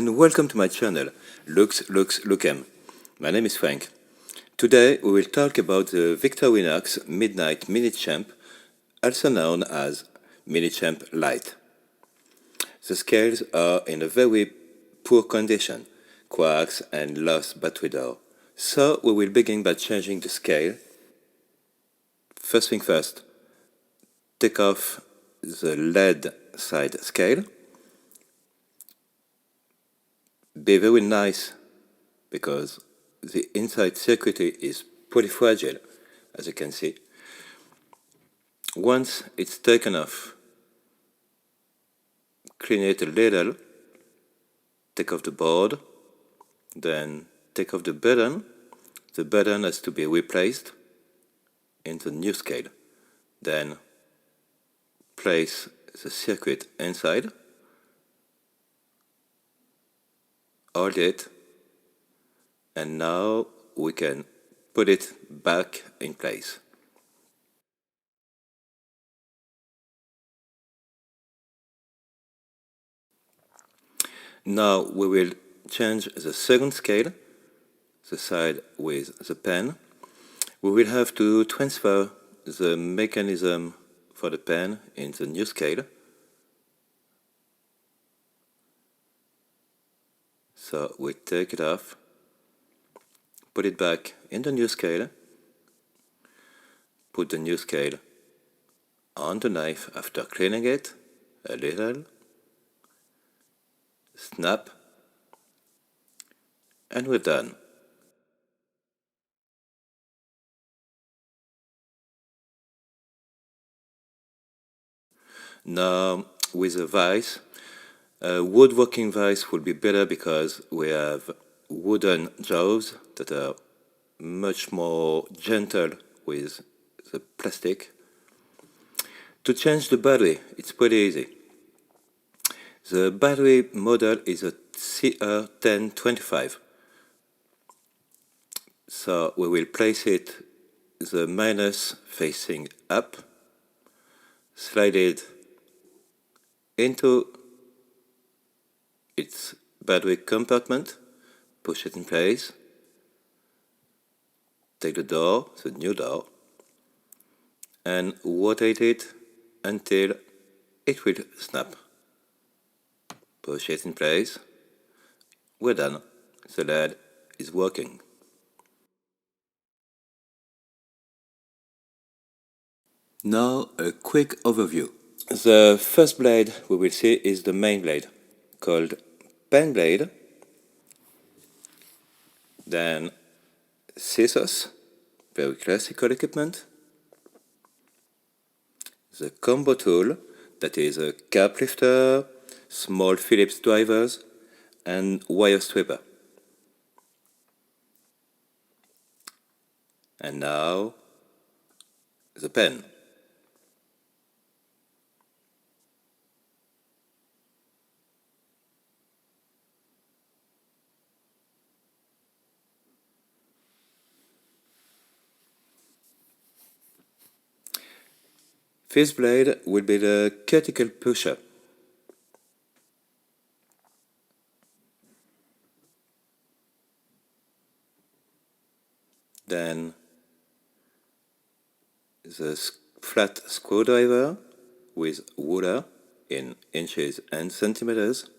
and welcome to my channel, Lookem. My name is Frank. Today we will talk about the Victorinox Midnite Minichamp, also known as Minichamp Lite. The scales are in a very poor condition, cracks and lost battery door. So we will begin by changing the scale. First thing first, take off the lead side scale. Be very nice because the inside circuitry is pretty fragile, as you can see. Once it's taken off, clean it a little, take off the board, then take off the button. The button has to be replaced in the new scale. Then place the circuit inside, hold it, and now we can put it back in place. Now we will change the second scale, the side with the pen. We will have to transfer the mechanism for the pen in the new scale. So we take it off, put it back in the new scale, put the new scale on the knife after cleaning it a little, snap, and we're done. Now with a vise, a woodworking vise will be better because we have wooden jaws that are much more gentle with the plastic. To change the battery, it's pretty easy. The battery model is a CR1025. So we will place it the minus facing up, slide it into its battery compartment, push it in place, take the door, the new door, and rotate it until it will snap. Push it in place. We're done. The LED is working. Now a quick overview. The first blade we will see is the main blade, called pen blade, then scissors, very classical equipment, the combo tool, that is a cap lifter, small Phillips drivers, and wire stripper. And now the pen. This blade will be the cuticle pusher. Then the flat screwdriver with ruler in inches and centimeters.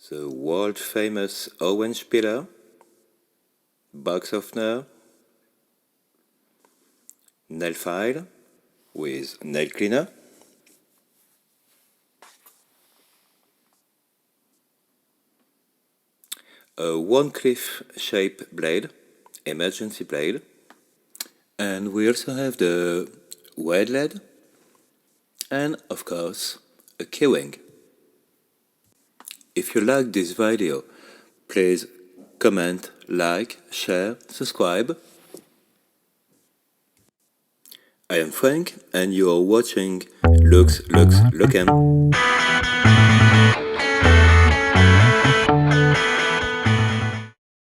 The world famous orange peeler, box softener, nail file with nail cleaner, a one-cliff shape blade, emergency blade, and we also have the red lead, and of course a keyring. If you like this video, please comment, like, share, subscribe. I am Frank and you are watching Lookem.